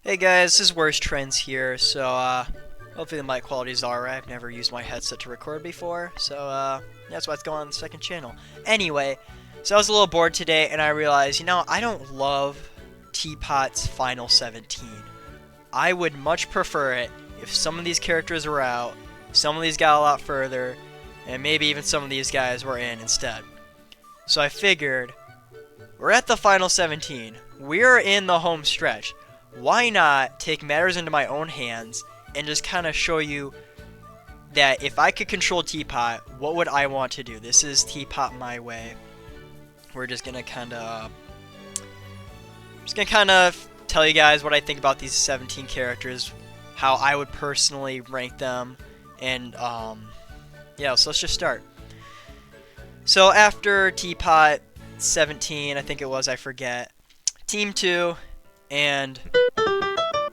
Hey guys, this is Worst Trends here, so hopefully the mic quality is alright. I've never used my headset to record before, so that's what's going on the second channel. Anyway, so I was a little bored today and I realized, I don't love TPOT's Final 17. I would much prefer it if some of these characters were out, some of these got a lot further, and maybe even some of these guys were in instead. So I figured, we're at the Final 17. We're in the home stretch. Why not take matters into my own hands and just kind of show you that if I could control Teapot, what would I want to do? This is Teapot my way. We're just gonna kind of tell you guys what I think about these 17 characters, how I would personally rank them, and yeah. So let's just start. So after Teapot 17, I think it was, I forget, Team 2. And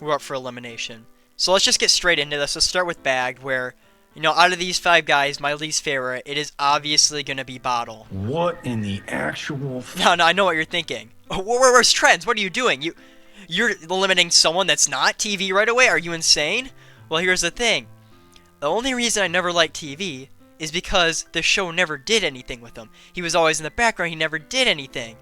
we're up for elimination. So let's just get straight into this. Let's start with Bagged, where, out of these 5 guys, my least favorite, it is obviously going to be Bottle. What in the actual... No, I know what you're thinking. Where's Trends? What are you doing? You're eliminating someone that's not TV right away? Are you insane? Well, here's the thing. The only reason I never liked TV is because the show never did anything with him. He was always in the background. He never did anything.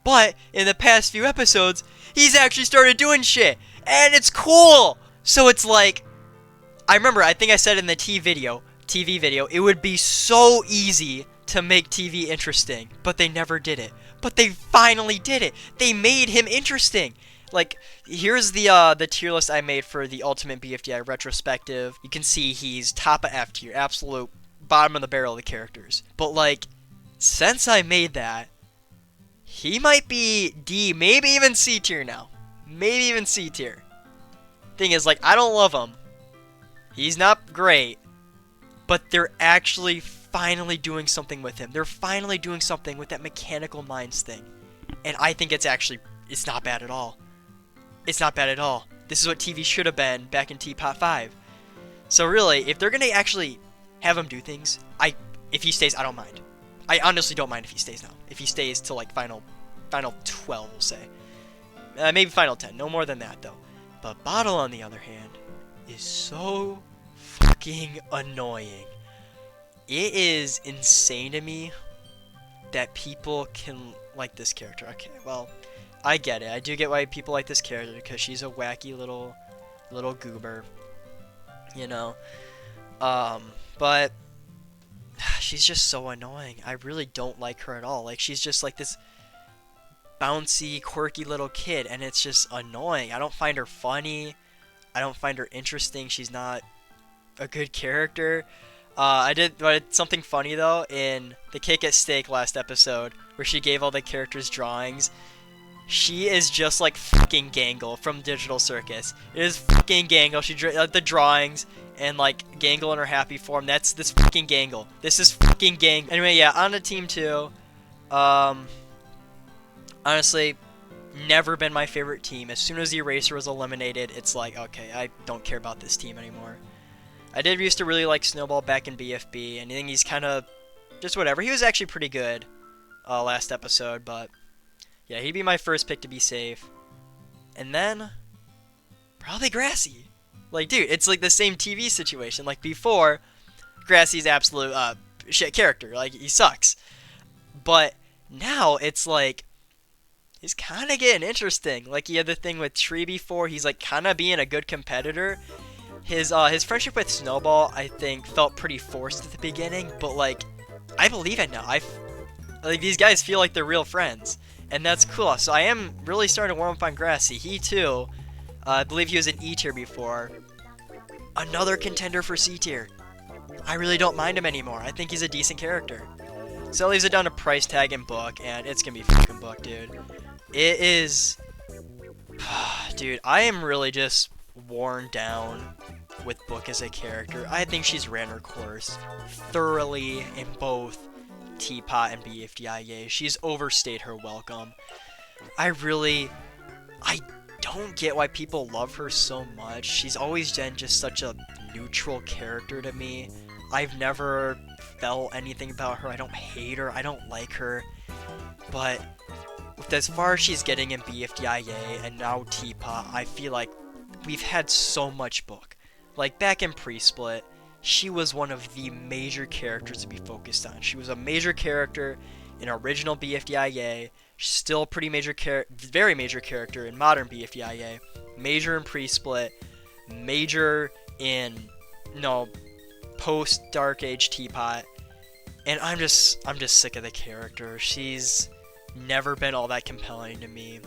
But in the past few episodes, he's actually started doing shit, and it's cool. So it's like, I think I said in the TV video, it would be so easy to make TV interesting, but they never did it. But they finally did it. They made him interesting. Like, here's the tier list I made for the Ultimate BFDI retrospective. You can see he's top of F tier, absolute bottom of the barrel of the characters. But like, since I made that, he might be D, maybe even C tier now. Maybe even C tier. Thing is, like, I don't love him. He's not great. But they're actually finally doing something with him. They're finally doing something with that mechanical minds thing. And I think it's not bad at all. It's not bad at all. This is what TV should have been back in Teapot 5. So really, if they're going to actually have him do things, if he stays, I don't mind. I honestly don't mind if he stays now. If he stays till like final 12, we'll say. Maybe final 10. No more than that, though. But Bottle, on the other hand, is so fucking annoying. It is insane to me that people can like this character. Okay, well, I get it. I do get why people like this character, because she's a wacky little goober. But she's just so annoying. I really don't like her at all. Like, she's just like this bouncy, quirky little kid, and it's just annoying. I don't find her funny. I don't find her interesting. She's not a good character. I did something funny, though, in the Cake at Stake last episode, where she gave all the characters drawings. She is just like fucking Gangle from Digital Circus. It is fucking Gangle. She drew the drawings, and like Gangle in her happy form. That's this fucking Gangle. This is fucking Gangle. Anyway, yeah, on to Team 2. Honestly, never been my favorite team. As soon as the Eraser was eliminated, it's like, okay, I don't care about this team anymore. I did used to really like Snowball back in BFB, and I think he's kind of just whatever. He was actually pretty good last episode, but yeah, he'd be my first pick to be safe. And then, probably Grassy. Like, dude, it's like the same TV situation. Like, before, Grassy's absolute shit character. Like, he sucks. But now, it's like, he's kind of getting interesting. Like, he had the thing with Tree before. He's, like, kind of being a good competitor. His friendship with Snowball, I think, felt pretty forced at the beginning. But, like, I believe it now. Like, these guys feel like they're real friends. And that's cool. So I am really starting to warm up on Grassy. He, too, I believe he was an E tier before. Another contender for C tier. I really don't mind him anymore. I think he's a decent character. So that leaves it down to price tag and book, and it's gonna be fucking book, dude. It is... Dude, I am really just worn down with Book as a character. I think she's ran her course thoroughly in both Teapot and BFDIA. She's overstayed her welcome. I don't get why people love her so much. She's always been just such a neutral character to me. I've never felt anything about her. I don't hate her. I don't like her. But with as far as she's getting in BFDIA and now TPOT, I feel like we've had so much book. Like back in pre-split, she was one of the major characters to be focused on. She was a major character in original BFDIA. She's still a pretty major very major character in modern BFDIA. Major in pre-split, major in post Dark Age TPOT. And I'm just sick of the character. She's never been all that compelling to me.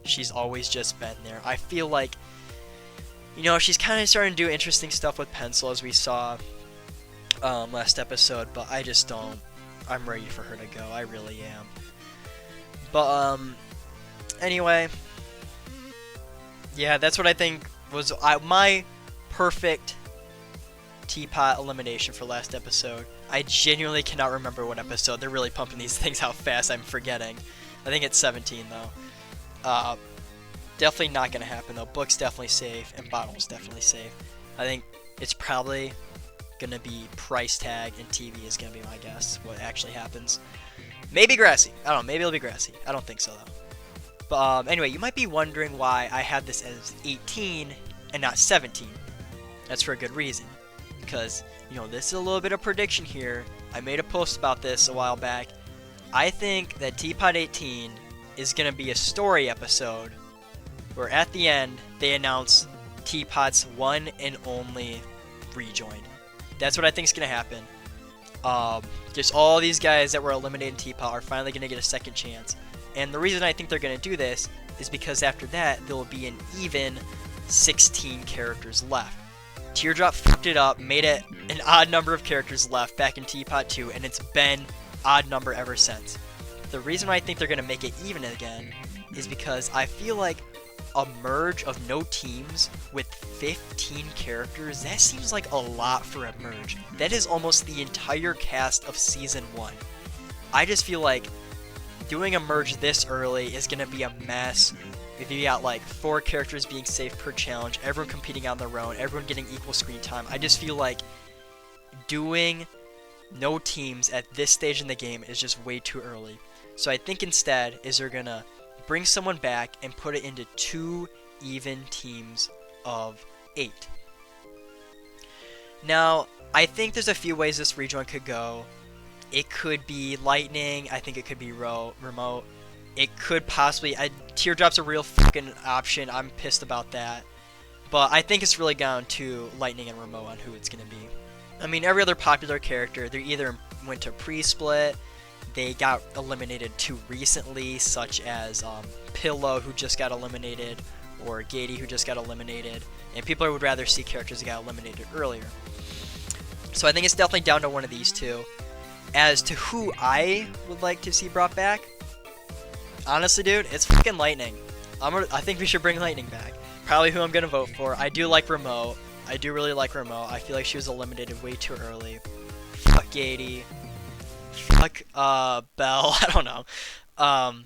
She's always just been there. I feel like, she's kind of starting to do interesting stuff with Pencil, as we saw last episode, but I just don't. I'm ready for her to go. I really am. But, anyway. Yeah, that's what I think was my perfect Teapot elimination for last episode. I genuinely cannot remember what episode. They're really pumping these things out fast. I'm forgetting. I think it's 17, though. Definitely not going to happen, though. Book's definitely safe, and Bottle's definitely safe. I think it's probably going to be price tag, and TV is going to be my guess, what actually happens. Maybe Grassy. I don't know. Maybe it'll be Grassy. I don't think so, though. But anyway, you might be wondering why I had this as 18 and not 17. That's for a good reason. Because, this is a little bit of prediction here. I made a post about this a while back. I think that Teapot 18 is going to be a story episode where at the end they announce Teapot's one and only rejoin. That's what I think is going to happen. Just all these guys that were eliminated in Teapot are finally going to get a second chance. And the reason I think they're going to do this is because after that, there will be an even 16 characters left. Teardrop fucked it up, made it an odd number of characters left back in Teapot 2, and it's been odd number ever since. The reason why I think they're going to make it even again is because I feel like a merge of no teams with 15 characters, that seems like a lot for a merge. That is almost the entire cast of Season 1. I just feel like doing a merge this early is going to be a mess. If you got like 4 characters being safe per challenge, everyone competing on their own, everyone getting equal screen time, I just feel like doing no teams at this stage in the game is just way too early. So I think instead is they're going to bring someone back and put it into 2 even teams of 8. Now, I think there's a few ways this rejoin could go. It could be Lightning. I think it could be Remote. It could possibly... Teardrop's a real fucking option. I'm pissed about that. But I think it's really down to Lightning and Remote on who it's going to be. I mean, every other popular character, they either went to pre-split, they got eliminated too recently, such as Pillow, who just got eliminated, or Gady, who just got eliminated. And people would rather see characters that got eliminated earlier. So I think it's definitely down to one of these two. As to who I would like to see brought back, honestly, dude, it's fucking Lightning. I think we should bring Lightning back. Probably who I'm gonna vote for. I do like Remote. I do really like Remote. I feel like she was eliminated way too early. Fuck Gady. Fuck Bell. I don't know. I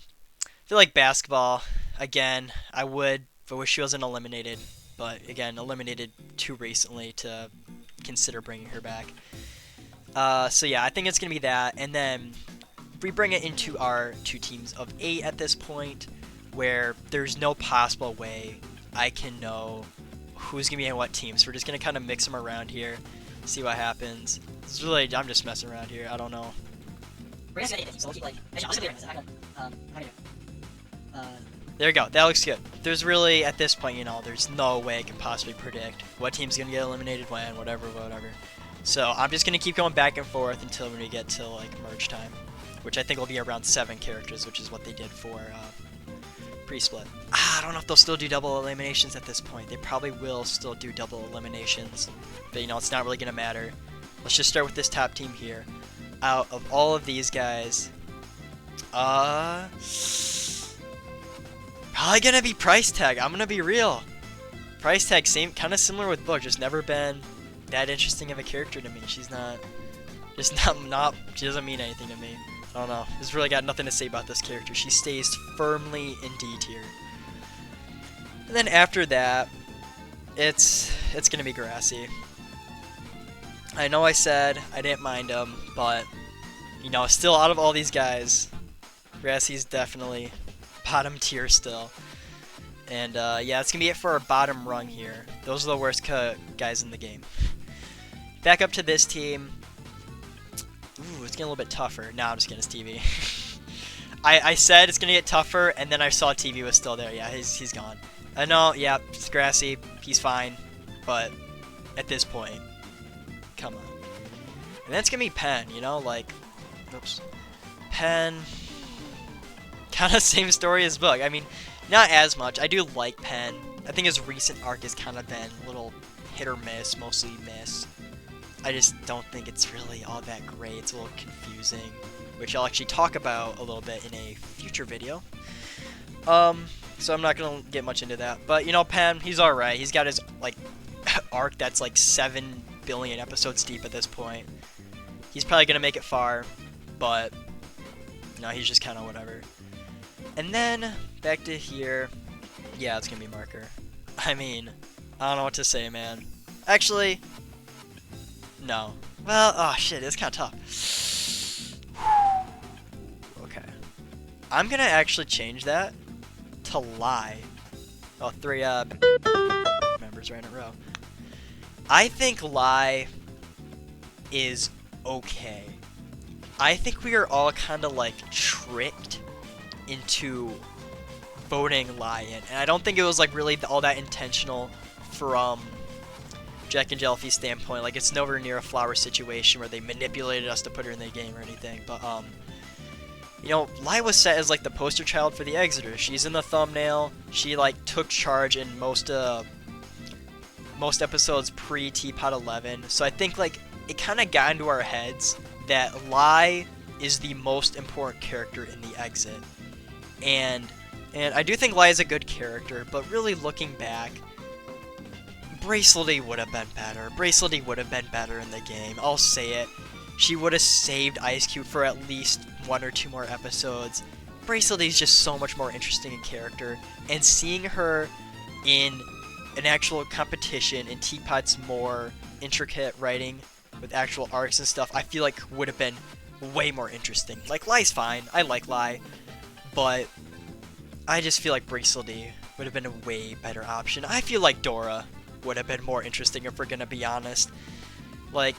feel like Basketball. Again, I would, but wish she wasn't eliminated. But again, eliminated too recently to consider bringing her back. So yeah, I think it's going to be that, and then we bring it into our 2 teams of 8 at this point, where there's no possible way I can know who's going to be in what teams. So we're just going to kind of mix them around here, see what happens. It's really, I'm just messing around here, I don't know. We're gonna so we'll keep like, actually, There we go, that looks good. There's really, at this point, there's no way I can possibly predict what team's going to get eliminated when, whatever. So I'm just going to keep going back and forth until we get to like merge time, which I think will be around 7 characters, which is what they did for pre-split. I don't know if they'll still do double eliminations at this point. They probably will still do double eliminations, but it's not really going to matter. Let's just start with this top team here. Out of all of these guys, probably going to be Price Tag. I'm going to be real. Price Tag, kind of similar with Book, just never been that interesting of a character to me. She's not, she doesn't mean anything to me. I don't know. Just really got nothing to say about this character. She stays firmly in D tier. And then after that, it's gonna be Grassy. I know I said I didn't mind him, but still out of all these guys, Grassy's definitely bottom tier still. And yeah, that's gonna be it for our bottom rung here. Those are the worst guys in the game. Back up to this team. Ooh, it's getting a little bit tougher. Nah, I'm just kidding, it's TV. I said it's gonna get tougher, and then I saw TV was still there. Yeah, he's gone. I know, yeah, it's grassy. He's fine, but at this point, come on. And that's gonna be Pen, you know, like, oops, Pen. Kind of same story as Book. I mean, not as much. I do like Pen. I think his recent arc has kind of been a little hit or miss, mostly miss. I just don't think it's really all that great. It's a little confusing, which I'll actually talk about a little bit in a future video. So I'm not gonna get much into that. But you know, Pen, he's alright. He's got his like arc that's like 7 billion episodes deep at this point. He's probably gonna make it far, but no, he's just kind of whatever. And then back to here, yeah, it's gonna be Marker. I mean, I don't know what to say, man. Actually, no. Well, oh shit, it's kind of tough. Okay, I'm gonna actually change that to Lie. Oh, 3 members right in a row. I think Lie is okay. I think we are all kind of like tricked into voting Lie in, and I don't think it was like really all that intentional from Jack and Jellyfish's standpoint. Like, it's nowhere near a Flower situation where they manipulated us to put her in the game or anything. But you know, Lie was set as like the poster child for the Exeter. She's in the thumbnail. She like took charge in most episodes pre TPOT 11. So I think like it kind of got into our heads that Lie is the most important character in the Exit. And I do think Lie is a good character, but really looking back, Bracelety would have been better. Bracelety would have been better in the game. I'll say it. She would have saved Ice Cube for at least 1 or 2 more episodes. Bracelety is just so much more interesting a character, and seeing her in an actual competition in TPOT's more intricate writing with actual arcs and stuff, I feel like would have been way more interesting. Like, Lie's fine. I like Lie. But I just feel like Bracelety would have been a way better option. I feel like Dora would have been more interesting if we're gonna be honest. Like,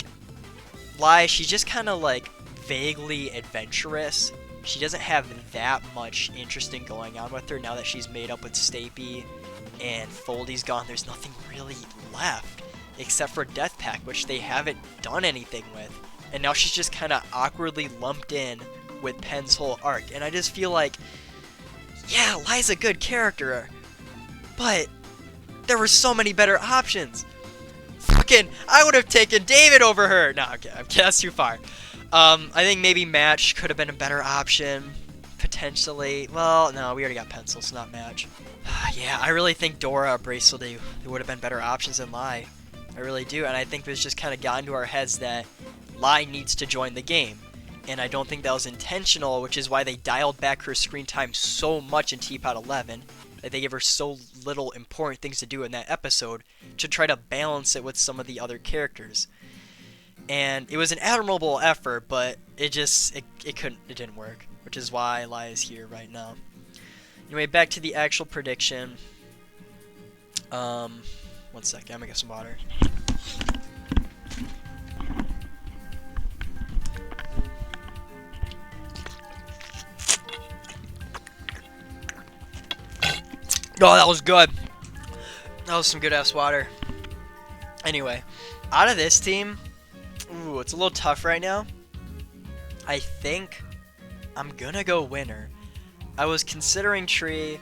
Lie, she's just kind of like vaguely adventurous. She doesn't have that much interesting going on with her now that she's made up with Stapy and Foldy's gone. There's nothing really left except for Death Pack, which they haven't done anything with. And now she's just kind of awkwardly lumped in with Pen's whole arc. And I just feel like, yeah, Lie's a good character, but there were so many better options. Fucking, I would have taken David over her. No, okay, that's too far. I think maybe Match could have been a better option, potentially. Well, no, we already got Pencil, so not Match. Yeah, I really think Dora or Bracelety would have been better options than Lie. I really do, and I think this just kind of got into our heads that Lie needs to join the game. And I don't think that was intentional, which is why they dialed back her screen time so much in TPOT 11, that they gave her so little important things to do in that episode to try to balance it with some of the other characters. And it was an admirable effort, but it didn't work, which is why Lie is here right now. Anyway, back to the actual prediction. 1 second, I'm gonna get some water. Oh, that was good. That was some good ass water. Anyway, out of this team, ooh, it's a little tough right now. I think I'm gonna go Winner. I was considering Tree.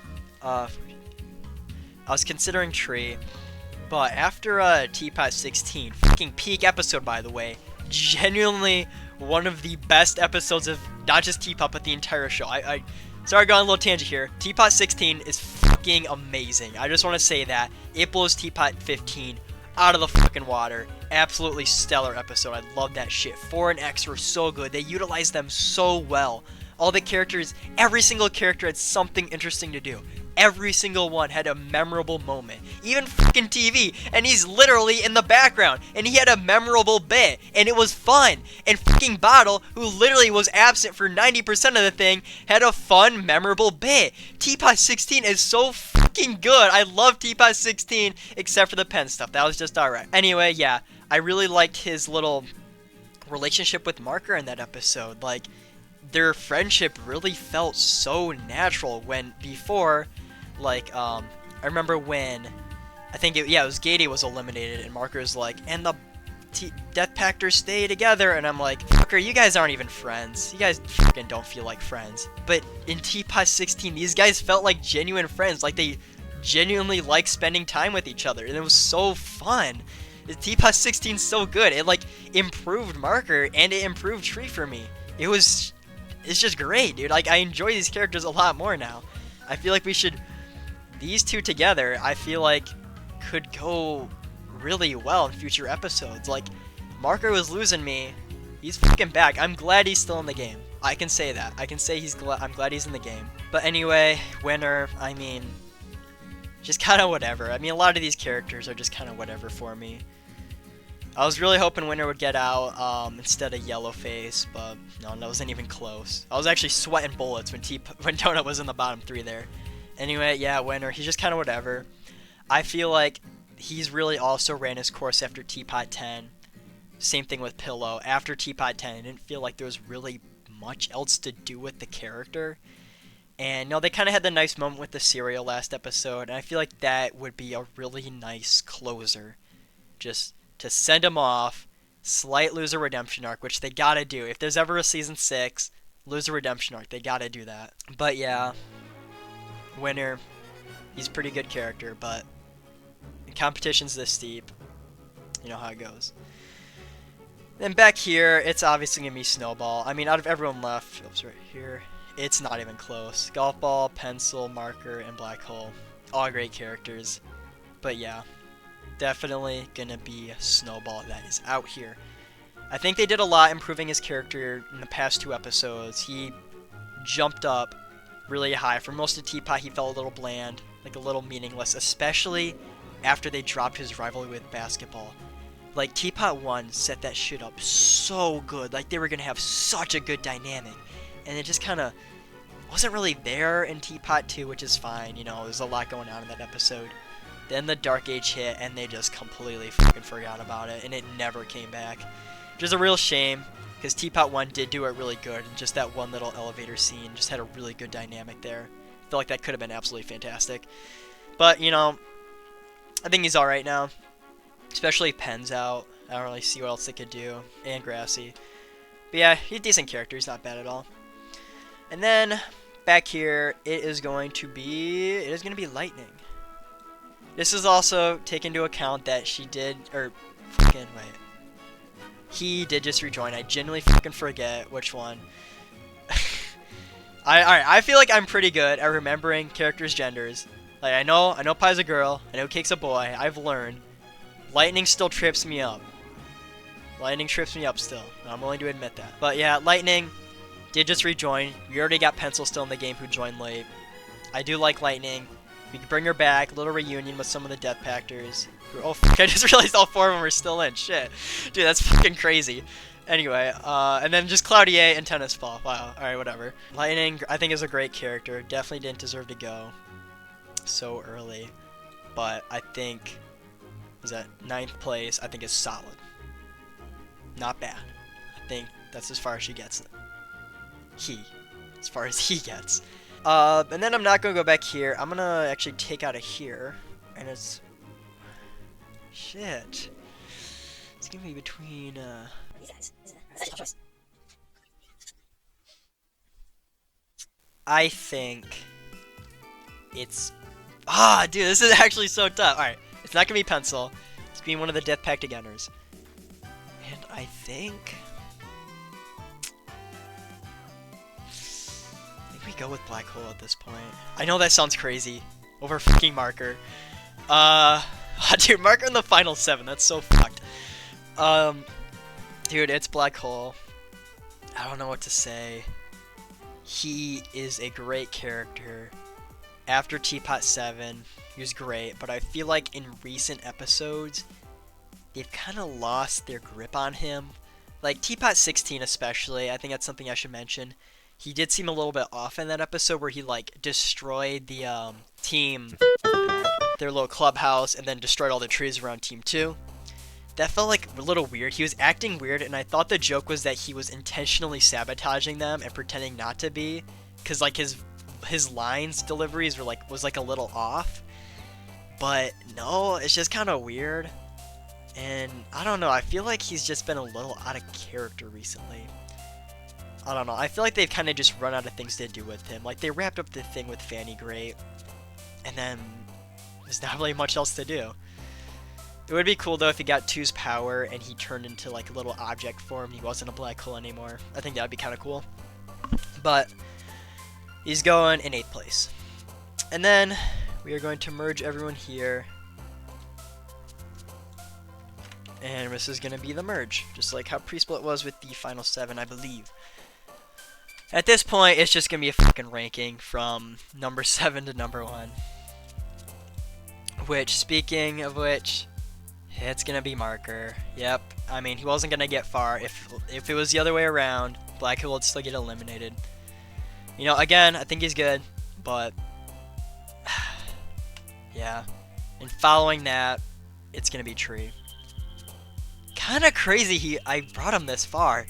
But after TPOT 16, fucking peak episode, by the way, genuinely one of the best episodes of not just TPOT but the entire show. Sorry, going on a little tangent here. TPOT 16 is fucking amazing. I just want to say that it blows TPOT 15 out of the fucking water. Absolutely stellar episode. I love that shit. 4 and X were so good. They utilized them so well. All the characters, every single character had something interesting to do. Every single one had a memorable moment. Even fucking TV, and he's literally in the background, and he had a memorable bit, and it was fun. And fucking Bottle, who literally was absent for 90% of the thing, had a fun, memorable bit. TPOT 16 is so fucking fucking good. I love TPOT 16, except for the pen stuff. That was just alright. Anyway, yeah, I really liked his little relationship with Marker in that episode. Like, their friendship really felt so natural when before, like, I remember when, I think it was Gady was eliminated, and Marker's like, and the Death Pactors stay together, and I'm like, fucker, you guys aren't even friends. You guys fucking don't feel like friends. But in TPOT 16, these guys felt like genuine friends, like they genuinely like spending time with each other, and it was so fun. The TPOT 16 is so good. It like improved Marker and it improved Tree for me. It's just great, dude. Like, I enjoy these characters a lot more now. I feel like these two together, I feel like could go really well in future episodes. Like, Marker was losing me. He's fucking back. I'm glad he's still in the game. I can say that. I can say I'm glad he's in the game. But anyway, winner, I mean, just kind of whatever. I mean, a lot of these characters are just kind of whatever for me. I was really hoping Winner would get out instead of Yellowface, but no, that wasn't even close. I was actually sweating bullets when Donut was in the bottom 3 there. Anyway, yeah, Winner, he's just kind of whatever. I feel like he's really also ran his course after TPOT 10. Same thing with Pillow. After TPOT 10, I didn't feel like there was really much else to do with the character. And no, they kind of had the nice moment with the cereal last episode, and I feel like that would be a really nice closer. Just to send him off, slight loser redemption arc, which they gotta do. If there's ever a season 6 loser redemption arc, they gotta do that. But yeah, Winner, he's a pretty good character, but the competition's this steep. You know how it goes. Then back here, it's obviously gonna be Snowball. I mean, out of everyone left, oops, right here, it's not even close. Golf Ball, Pencil, Marker, and Black Hole, all great characters. But yeah, definitely gonna be Snowball that is out here. I think they did a lot improving his character in the past 2 episodes. He jumped up really high. For most of Teapot, he felt a little bland, like a little meaningless, especially after they dropped his rivalry with Basketball. Like, Teapot 1 set that shit up so good. Like, they were gonna have such a good dynamic. And it just kind of wasn't really there in Teapot 2, which is fine. You know, there's a lot going on in that episode. Then the Dark Age hit, and they just completely fucking forgot about it, and it never came back. Which is a real shame, because Teapot 1 did do it really good, and just that one little elevator scene just had a really good dynamic there. I feel like that could have been absolutely fantastic. But, you know, I think he's alright now. Especially Penn's out. I don't really see what else they could do. And Grassy. But yeah, he's a decent character. He's not bad at all. And then, back here, it is going to be Lightning. This is also take into account that he did just rejoin. I genuinely fucking forget which one. I feel like I'm pretty good at remembering characters' genders. Like, I know Pie's a girl, I know Cake's a boy, I've learned. Lightning still trips me up. Lightning trips me up still. I'm willing to admit that. But yeah, Lightning did just rejoin. We already got Pencil still in the game who joined late. I do like Lightning. We can bring her back. A little reunion with some of the Death Pactors. Oh, fuck, I just realized all 4 of them are still in. Shit. Dude, that's fucking crazy. Anyway, and then just Cloudier and Tennis Ball. Wow. Alright, whatever. Lightning, I think, is a great character. Definitely didn't deserve to go so early. But I think, is that 9th place? I think is solid. Not bad. I think that's as far as she gets. As far as he gets. And then I'm not going to go back here. I'm going to actually take out of here. And it's... Shit. It's going to be between, These guys. That's a tough choice. I think it's... dude, this is actually so tough. Alright, it's not going to be Pencil. It's being one of the Death Pact Againers. And I think we go with Black Hole at this point. I know that sounds crazy. Over fucking Marker. Dude, Marker in the final 7. That's so fucked. Dude, it's Black Hole. I don't know what to say. He is a great character. After Teapot 7, he was great, but I feel like in recent episodes, they've kind of lost their grip on him. Like, Teapot 16 especially, I think that's something I should mention. he did seem a little bit off in that episode where he like destroyed the team, their little clubhouse, and then destroyed all the trees around Team 2. That felt like a little weird. He was acting weird, and I thought the joke was that he was intentionally sabotaging them and pretending not to be, because like his lines deliveries were like was like a little off. But no, it's just kind of weird, and I don't know. I feel like he's just been a little out of character recently. I don't know. I feel like they've kind of just run out of things to do with him. Like they wrapped up the thing with Fanny Great, and then there's not really much else to do. It would be cool though if he got 2's power and he turned into like a little object form. He wasn't a black hole anymore. I think that would be kind of cool. But he's going in 8th place. And then we are going to merge everyone here. And this is going to be the merge. Just like how pre-split was with the final 7, I believe. At this point, it's just going to be a fucking ranking from number 7 to number 1. Which, speaking of which, it's going to be Marker. Yep. I mean, he wasn't going to get far. If it was the other way around, Black Hole would still get eliminated. You know, again, I think he's good, but yeah. And following that, it's going to be Tree. Kind of crazy I brought him this far,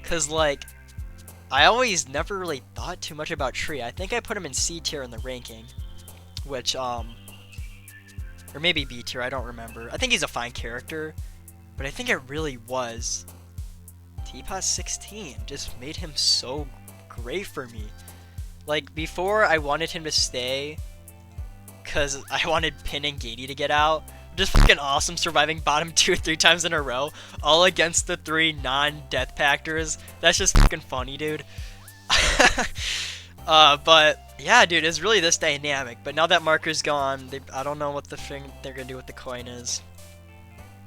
because like I always never really thought too much about Tree. I think I put him in C tier in the ranking, which or maybe B tier, I don't remember. I think he's a fine character, but I think it really was TPOT 16 just made him so great for me. Like before, I wanted him to stay because I wanted Pin and Gatey to get out. Just fucking awesome, surviving bottom 2 or 3 times in a row, all against the 3 non-death pactors. That's just fucking funny, dude. But yeah, dude, it's really this dynamic. But now that Marker's gone, I don't know what the thing they're gonna do with the coin is.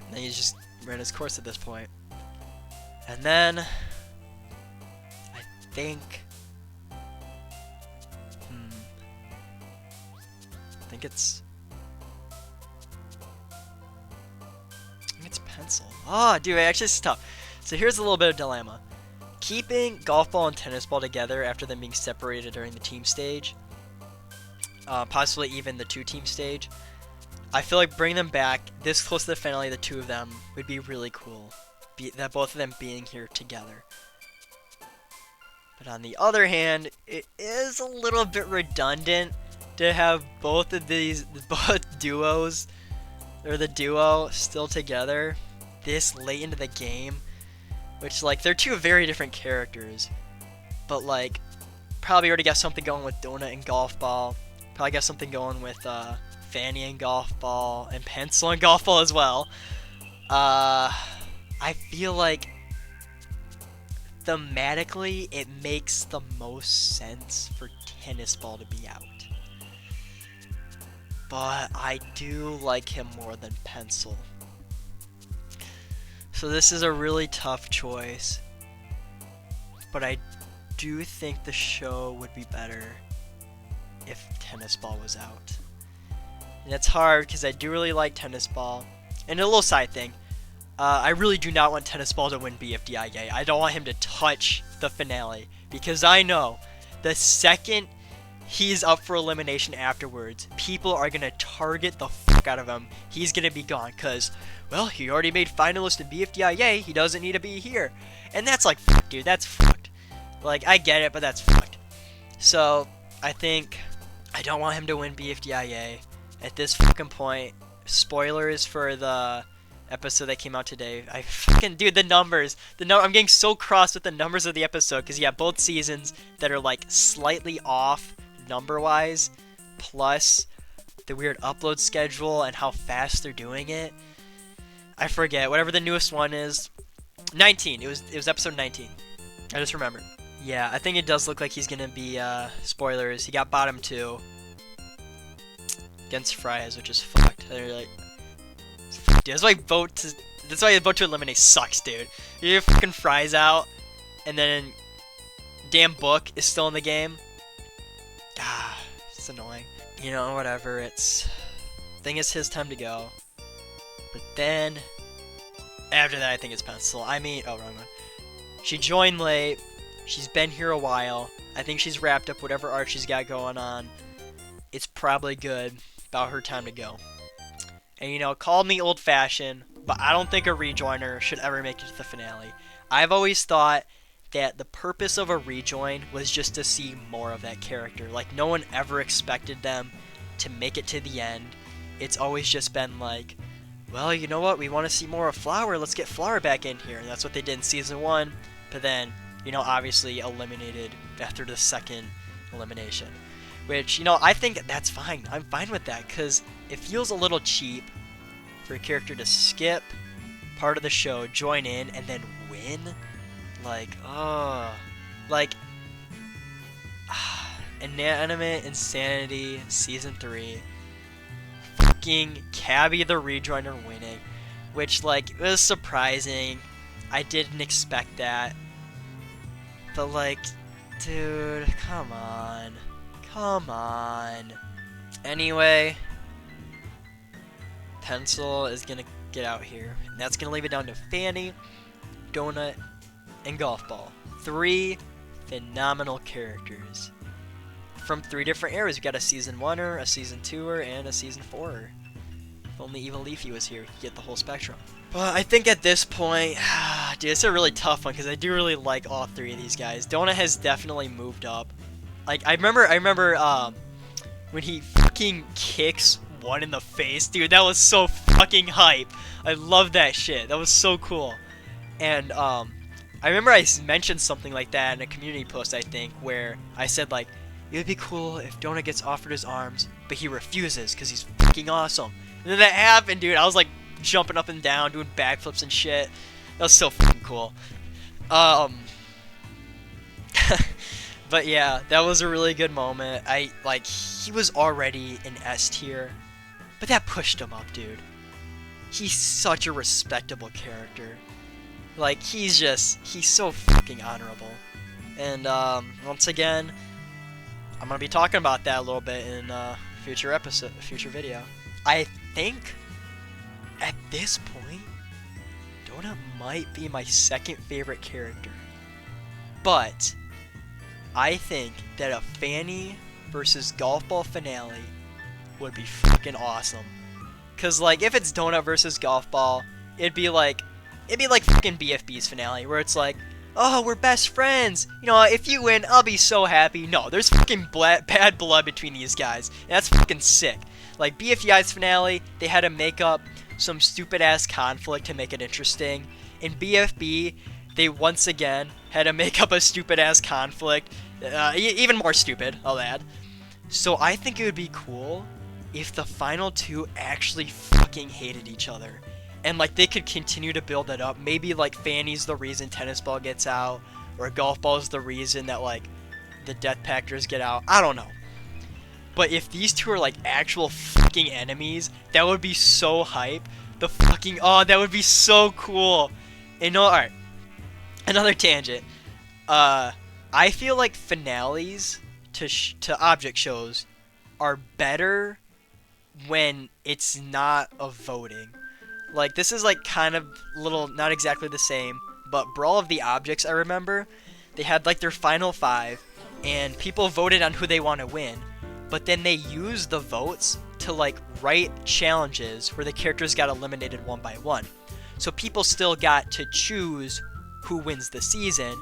And he's just ran his course at this point. And then I think it's Pencil. Oh, dude, actually it's tough. So here's a little bit of dilemma. Keeping golf ball and tennis ball together after them being separated during the team stage, possibly even the 2-team stage, I feel like bringing them back this close to the finale, the 2 of them, would be really cool. That both of them being here together. But on the other hand, it is a little bit redundant to have both duos, or the duo, still together this late into the game, which like they're 2 very different characters, but like probably already got something going with Donut and Golf Ball, probably got something going with Fanny and Golf Ball, and Pencil and Golf Ball as well. I feel like thematically it makes the most sense for Tennis Ball to be out. But I do like him more than Pencil. So this is a really tough choice. But I do think the show would be better if Tennis Ball was out. And it's hard because I do really like Tennis Ball. And a little side thing. I really do not want Tennis Ball to win BFDIA. I don't want him to touch the finale. Because I know the second he's up for elimination afterwards, people are going to target the fuck out of him. He's going to be gone because, well, he already made finalist in BFDIA. He doesn't need to be here. And that's like, fuck, dude, that's fucked. Like, I get it, but that's fucked. So, I think I don't want him to win BFDIA. At this fucking point, spoilers for the episode that came out today. I fucking, dude, the numbers. I'm getting so cross with the numbers of the episode because you have both seasons that are like slightly off number-wise, plus the weird upload schedule and how fast they're doing it. I forget whatever the newest one is. 19. It was episode 19. I just remembered. Yeah, I think it does look like he's gonna be spoilers. He got bottom 2 against Fries, which is fucked. They're like, dude, that's why vote to eliminate sucks, dude. You fucking Fries out, and then damn Book is still in the game. Ah, it's annoying. You know, whatever. I think it's his time to go. But then after that, I think it's Pencil. I mean, oh, wrong one. She joined late. She's been here a while. I think she's wrapped up whatever arc she's got going on. It's probably good. About her time to go. And you know, call me old-fashioned, but I don't think a rejoiner should ever make it to the finale. I've always thought that the purpose of a rejoin was just to see more of that character. Like, no one ever expected them to make it to the end. It's always just been like, well, you know what, we want to see more of Flower, let's get Flower back in here. And that's what they did in Season 1, but then, you know, obviously eliminated after the second elimination. Which, you know, I think that's fine. I'm fine with that, because it feels a little cheap for a character to skip part of the show, join in, and then win. Like, Inanimate Insanity Season 3. Fucking Cabby the Rejoiner winning. Which, like, it was surprising. I didn't expect that. But, like, dude, come on. Come on. Anyway, Pencil is gonna get out here. And that's gonna leave it down to Fanny, Donut, and Golf Ball. 3 phenomenal characters. From 3 different eras. We got a Season 1er, a Season 2er, and a Season 4er. If only Evil Leafy was here, he'd get the whole spectrum. But I think at this point, dude, it's a really tough one, because I do really like all 3 of these guys. Donut has definitely moved up. Like, I remember when he fucking kicks one in the face, dude, that was so fucking hype. I love that shit. That was so cool. And, I remember I mentioned something like that in a community post, I think, where I said, like, it would be cool if Donut gets offered his arms, but he refuses, because he's fucking awesome. And then that happened, dude. I was, like, jumping up and down, doing backflips and shit. That was so fucking cool. But yeah, that was a really good moment. He was already in S tier, but that pushed him up, dude. He's such a respectable character. Like, he's so fucking honorable. And, once again, I'm gonna be talking about that a little bit in a future video. I think, at this point, Donut might be my second favorite character. But I think that a Fanny versus Golf Ball finale would be fucking awesome. Cause like, if it's Donut versus Golf Ball, it'd be like fucking BFB's finale, where it's like, oh, we're best friends. You know, if you win, I'll be so happy. No, there's fucking bad blood between these guys. And that's fucking sick. Like, BFEI's finale, they had to make up some stupid ass conflict to make it interesting. In BFB, they once again had to make up a stupid ass conflict. Even more stupid, I'll add. So I think it would be cool if the final 2 actually fucking hated each other. And like, they could continue to build it up. Maybe like Fanny's the reason Tennis Ball gets out, or Golf Ball's the reason that like the Death Pactors get out. I don't know. But if these 2 are like actual fucking enemies, that would be so hype. That would be so cool. And no, alright. Another tangent. I feel like finales to object shows are better when it's not a voting. Like, this is like kind of little, not exactly the same, but Brawl of the Objects, I remember, they had like their final 5, and people voted on who they want to win, but then they used the votes to like write challenges where the characters got eliminated one by one. So people still got to choose who wins the season,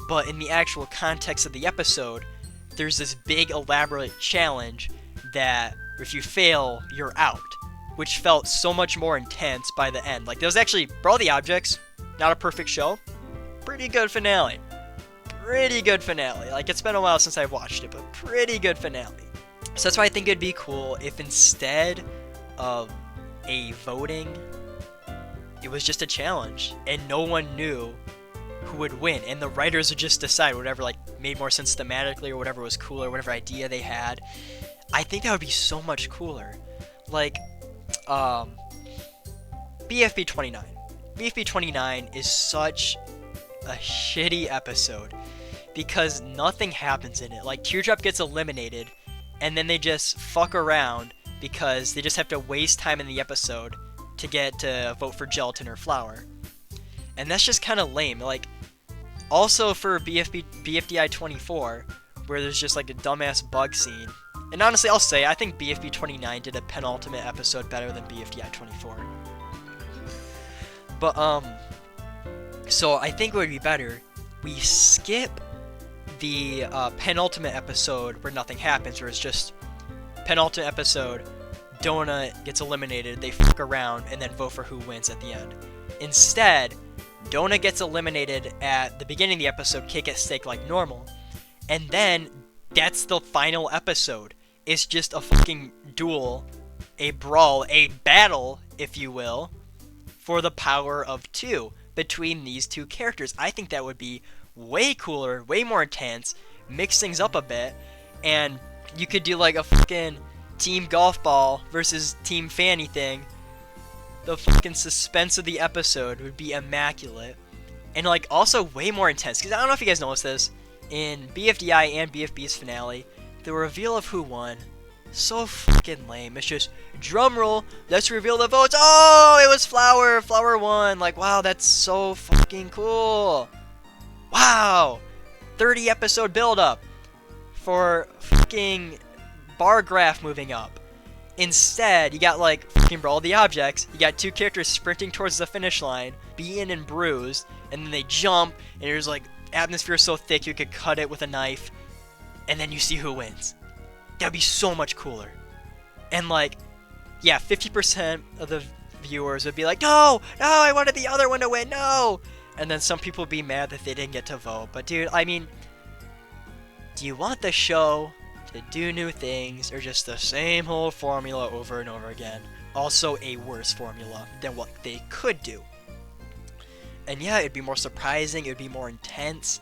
but in the actual context of the episode, there's this big elaborate challenge that if you fail, you're out, which felt so much more intense by the end. Like, there was actually Brawl of the Objects, not a perfect show, pretty good finale. Pretty good finale. Like, it's been a while since I've watched it, but pretty good finale. So that's why I think it'd be cool if instead of a voting, it was just a challenge, and no one knew who would win, and the writers would just decide whatever like made more sense thematically, or whatever was cooler, whatever idea they had. I think that would be so much cooler. Like, BFB 29. BFB 29 is such a shitty episode because nothing happens in it. Like, Teardrop gets eliminated, and then they just fuck around because they just have to waste time in the episode to get to vote for Gelatin or Flower. And that's just kind of lame. Like, Also for BFDI 24, where there's just like a dumbass bug scene. And honestly, I'll say, I think BFB 29 did a penultimate episode better than BFDI 24. But, so I think it would be better, we skip the penultimate episode where nothing happens, where it's just penultimate episode, Donut gets eliminated, they fuck around, and then vote for who wins at the end. Instead, Donut gets eliminated at the beginning of the episode, cake at stake like normal, and then that's the final episode. It's just a fucking duel, a brawl, a battle, if you will, for the power of 2 between these 2 characters. I think that would be way cooler, way more intense, mix things up a bit, and you could do like a fucking team golf ball versus team fanny thing. The fucking suspense of the episode would be immaculate, and like also way more intense, because I don't know if you guys noticed this, in BFDI and BFB's finale, the reveal of who won, so fucking lame. It's just, drum roll, let's reveal the votes. Oh, it was Flower. Flower won. Like, wow, that's so fucking cool. Wow. 30 episode build up for fucking bar graph moving up. Instead, you got like fucking Brawl the Objects. You got 2 characters sprinting towards the finish line, beaten and bruised, and then they jump, and there's like atmosphere so thick you could cut it with a knife, and then you see who wins. That'd be so much cooler. And like, yeah, 50% of the viewers would be like, no, I wanted the other one to win, no! And then some people would be mad that they didn't get to vote. But dude, I mean, do you want the show to do new things, or just the same old formula over and over again? Also a worse formula than what they could do. And yeah, it'd be more surprising, it'd be more intense.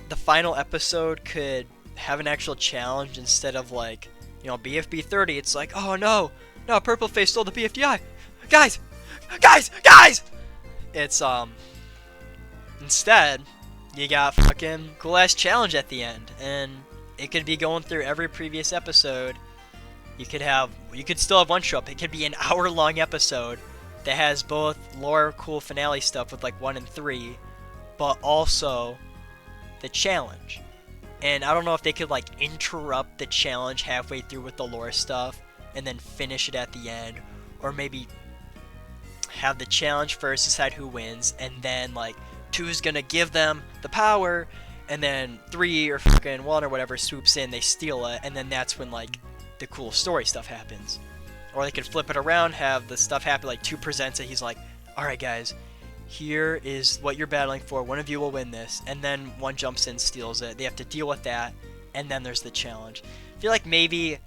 The final episode could have an actual challenge instead of like, you know, BFB 30, it's like, oh no, Purple Face stole the BFDI. Guys! It's, instead, you got fucking cool ass challenge at the end, and it could be going through every previous episode. You could still have one show up. It could be an hour-long episode that has both lore cool finale stuff with like 1 and 3, but also the challenge. And I don't know if they could like interrupt the challenge halfway through with the lore stuff and then finish it at the end, or maybe have the challenge first, decide who wins, and then like 2 is gonna give them the power, and then 3 or fucking 1 or whatever swoops in, they steal it, and then that's when like the cool story stuff happens. Or they could flip it around, have the stuff happen, like 2 presents it, he's like, alright guys, here is what you're battling for, one of you will win this, and then 1 jumps in, steals it, they have to deal with that, and then there's the challenge. I feel like maybe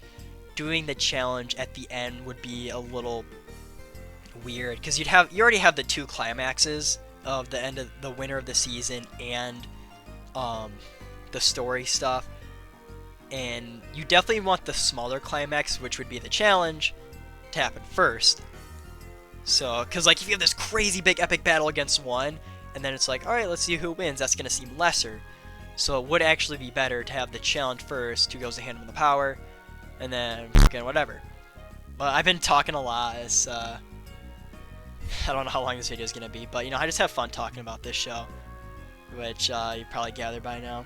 doing the challenge at the end would be a little weird, because you already have the 2 climaxes of the end of the winner of the season and the story stuff, and you definitely want the smaller climax, which would be the challenge, to happen first. So, because like if you have this crazy big epic battle against one, and then it's like, alright, let's see who wins, that's gonna seem lesser. So it would actually be better to have the challenge first, 2 goes to hand him the power, and then fucking whatever. But I've been talking a lot. It's I don't know how long this video is gonna be, but you know, I just have fun talking about this show, which you probably gathered by now.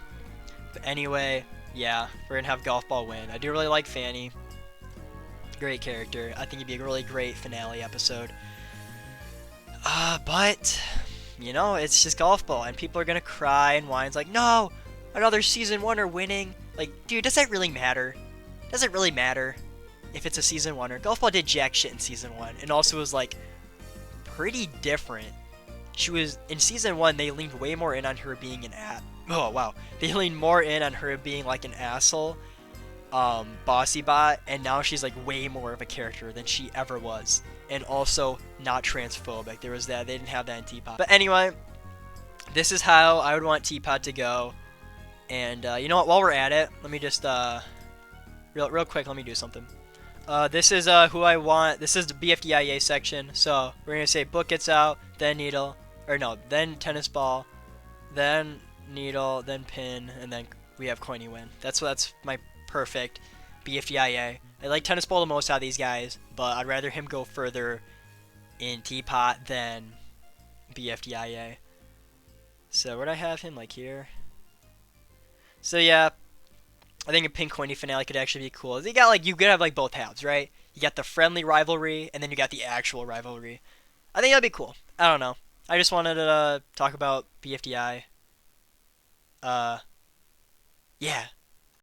But anyway, yeah, we're gonna have Golf Ball win. I do really like Fanny. Great character. I think it'd be a really great finale episode. But you know, it's just Golf Ball, and people are gonna cry and whine. It's like, no, another season 1er winning. Like, dude, does that really matter? Does it really matter if it's a season 1er? Golf Ball did jack shit in season 1, and also was like pretty different. She was in season 1. They leaned way more in on her being an oh wow, they leaned more in on her being like an asshole, bossy bot, and now she's like way more of a character than she ever was, and also not transphobic. There was that, they didn't have that in TPOT. But anyway, this is how I would want TPOT to go. And you know what, while we're at it, let me just real quick, let me do something. This is who I want. This is the BFDIA section. So we're gonna say book gets out, then needle, or no, then tennis ball, then needle, then pin, and then we have coiny win. That's my perfect BFDIA. I like tennis ball the most out of these guys, but I'd rather him go further in TPOT than BFDIA. So would I have him like here? So yeah, I think a pink coiny finale could actually be cool. You could have like both halves, right? You got the friendly rivalry, and then you got the actual rivalry. I think that'd be cool. I don't know. I just wanted to talk about BFDI. Yeah,